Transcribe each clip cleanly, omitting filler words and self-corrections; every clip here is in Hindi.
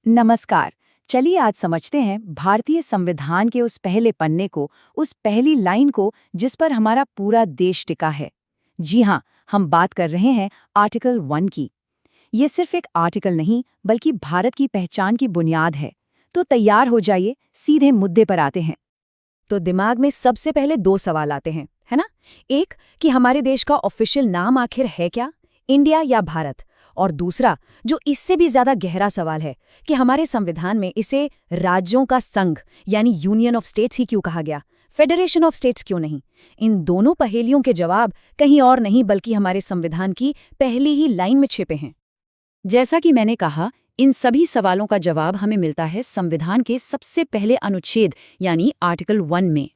नमस्कार। चलिए आज समझते हैं भारतीय संविधान के उस पहले पन्ने को, उस पहली लाइन को जिस पर हमारा पूरा देश टिका है। जी हाँ, हम बात कर रहे हैं आर्टिकल 1 की। ये सिर्फ एक आर्टिकल नहीं बल्कि भारत की पहचान की बुनियाद है। तो तैयार हो जाइए, सीधे मुद्दे पर आते हैं। तो दिमाग में सबसे पहले दो सवाल आते हैं, है ना? एक कि हमारे देश का ऑफिशियल नाम आखिर है क्या, इंडिया या भारत? और दूसरा, जो इससे भी ज्यादा गहरा सवाल है, कि हमारे संविधान में इसे राज्यों का संघ यानी यूनियन ऑफ स्टेट्स ही क्यों कहा गया, फेडरेशन ऑफ स्टेट्स क्यों नहीं? इन दोनों पहेलियों के जवाब कहीं और नहीं बल्कि हमारे संविधान की पहली ही लाइन में छिपे हैं। जैसा कि मैंने कहा, इन सभी सवालों का जवाब हमें मिलता है संविधान के सबसे पहले अनुच्छेद यानी आर्टिकल 1 में।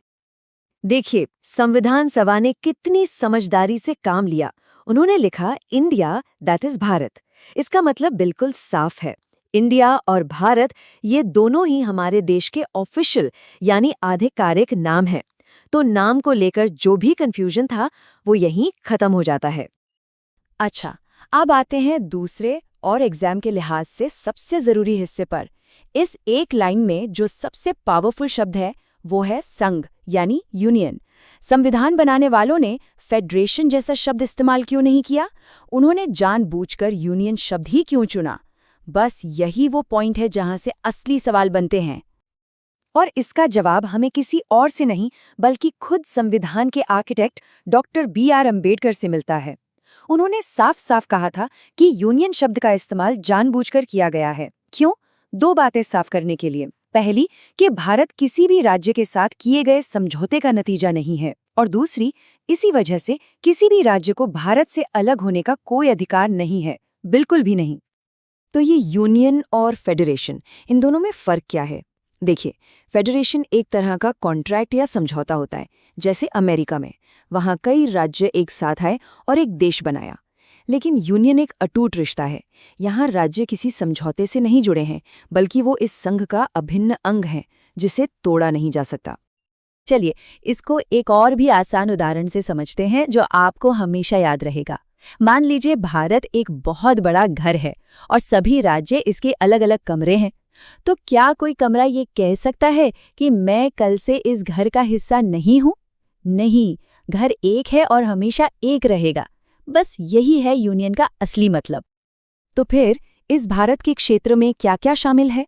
देखिए, संविधान सभा ने कितनी समझदारी से काम लिया। उन्होंने लिखा इंडिया दैट इज भारत। इसका मतलब बिल्कुल साफ है। इंडिया और भारत ये दोनों ही हमारे देश के ऑफिशियल यानी आधिकारिक नाम हैं। तो नाम को लेकर जो भी कंफ्यूजन था वो यहीं खत्म हो जाता है। अच्छा, अब आते हैं दूसरे और एग्जाम के लिहाज से सबसे जरूरी हिस्से पर। इस एक लाइन में जो सबसे पावरफुल शब्द है वो है संघ यानी यूनियन। संविधान बनाने वालों ने फेडरेशन जैसा शब्द इस्तेमाल क्यों नहीं किया? उन्होंने जानबूझकर यूनियन शब्द ही क्यों चुना? बस यही वो पॉइंट है जहां से असली सवाल बनते हैं। और इसका जवाब हमें किसी और से नहीं बल्कि खुद संविधान के आर्किटेक्ट डॉक्टर B.R. अम्बेडकर से मिलता है। उन्होंने साफ साफ कहा था कि यूनियन शब्द का इस्तेमाल जानबूझकर किया गया है। क्यों? दो बातें साफ करने के लिए। पहली, कि भारत किसी भी राज्य के साथ किए गए समझौते का नतीजा नहीं है, और दूसरी, इसी वजह से किसी भी राज्य को भारत से अलग होने का कोई अधिकार नहीं है, बिल्कुल भी नहीं। तो ये यूनियन और फेडरेशन, इन दोनों में फर्क क्या है? देखिए, फेडरेशन एक तरह का कॉन्ट्रैक्ट या समझौता होता है। जैसे अमेरिका में, वहाँ कई राज्य एक साथ आए और एक देश बनाया। लेकिन यूनियन एक अटूट रिश्ता है। यहाँ राज्य किसी समझौते से नहीं जुड़े हैं, बल्कि वो इस संघ का अभिन्न अंग है, जिसे तोड़ा नहीं जा सकता। चलिए, इसको एक और भी आसान उदाहरण से समझते हैं जो आपको हमेशा याद रहेगा। मान लीजिए भारत एक बहुत बड़ा घर है और सभी राज्य इसके अलग अलग कमरे हैं। तो क्या कोई कमरा ये कह सकता है कि मैं कल से इस घर का हिस्सा नहीं हूं? नहीं, घर एक है और हमेशा एक रहेगा। बस यही है यूनियन का असली मतलब। तो फिर इस भारत के क्षेत्र में क्या क्या शामिल है?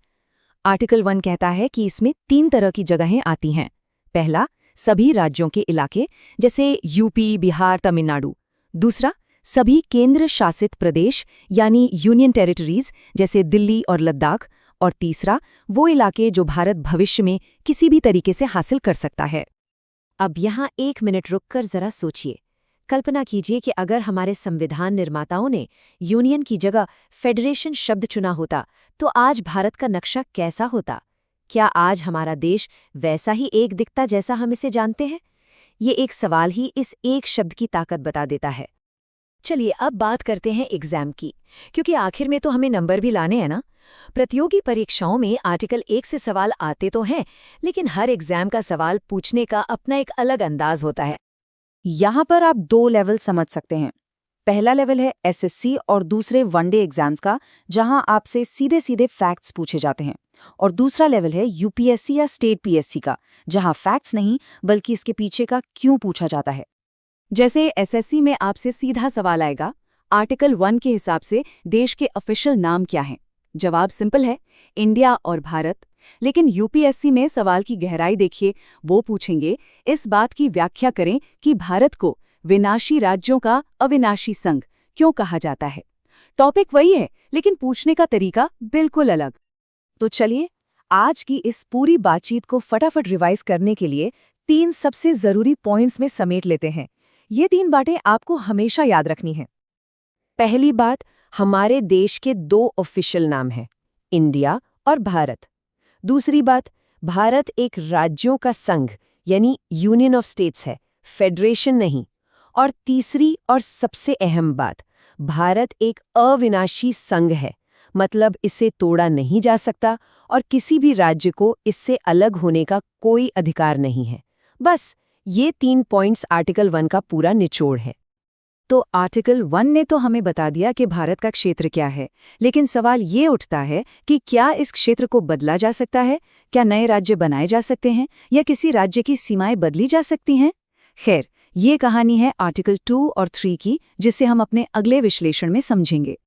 आर्टिकल 1 कहता है कि इसमें 3 तरह की जगहें आती हैं। पहला, सभी राज्यों के इलाके, जैसे यूपी, बिहार, तमिलनाडु। दूसरा, सभी केंद्र शासित प्रदेश यानी यूनियन टेरिटरीज, जैसे दिल्ली और लद्दाख। और तीसरा, वो इलाके जो भारत भविष्य में किसी भी तरीके से हासिल कर सकता है। अब यहाँ 1 मिनट रुककर जरा सोचिए। कल्पना कीजिए कि अगर हमारे संविधान निर्माताओं ने यूनियन की जगह फेडरेशन शब्द चुना होता, तो आज भारत का नक्शा कैसा होता? क्या आज हमारा देश वैसा ही एक दिखता जैसा हम इसे जानते हैं? ये एक सवाल ही इस एक शब्द की ताकत बता देता है। चलिए अब बात करते हैं एग्जाम की, क्योंकि आखिर में तो हमें नंबर भी लाने हैं ना। प्रतियोगी परीक्षाओं में आर्टिकल 1 से सवाल आते तो हैं, लेकिन हर एग्जाम का सवाल पूछने का अपना एक अलग अंदाज होता है। यहाँ पर आप 2 लेवल समझ सकते हैं। पहला लेवल है एसएससी और दूसरे वनडे एग्जाम्स का, जहां आपसे सीधे सीधे फैक्ट्स पूछे जाते हैं। और दूसरा लेवल है यूपीएससी या स्टेट पीएससी का, जहां फैक्ट्स नहीं बल्कि इसके पीछे का क्यों पूछा जाता है। जैसे एसएससी में आपसे सीधा सवाल आएगा, आर्टिकल 1 के हिसाब से देश के ऑफिशियल नाम क्या हैं? जवाब सिंपल है, इंडिया और भारत। लेकिन यूपीएससी में सवाल की गहराई देखिए, वो पूछेंगे इस बात की व्याख्या करें कि भारत को विनाशी राज्यों का अविनाशी संघ क्यों कहा जाता है। टॉपिक वही है, लेकिन पूछने का तरीका बिल्कुल अलग। तो चलिए, आज की इस पूरी बातचीत को फटाफट रिवाइज करने के लिए 3 सबसे जरूरी पॉइंट्स में समेट लेते हैं। ये 3 बातें आपको हमेशा याद रखनी हैं। पहली बात, हमारे देश के 2 ऑफिशियल नाम हैं, इंडिया और भारत। दूसरी बात, भारत एक राज्यों का संघ यानी यूनियन ऑफ स्टेट्स है, फेडरेशन नहीं। और तीसरी और सबसे अहम बात, भारत एक अविनाशी संघ है, मतलब इसे तोड़ा नहीं जा सकता और किसी भी राज्य को इससे अलग होने का कोई अधिकार नहीं है। बस ये 3 पॉइंट्स आर्टिकल 1 का पूरा निचोड़ है। तो आर्टिकल 1 ने तो हमें बता दिया कि भारत का क्षेत्र क्या है, लेकिन सवाल ये उठता है कि क्या इस क्षेत्र को बदला जा सकता है? क्या नए राज्य बनाए जा सकते हैं या किसी राज्य की सीमाएं बदली जा सकती हैं? खैर, ये कहानी है आर्टिकल 2 और 3 की, जिसे हम अपने अगले विश्लेषण में समझेंगे।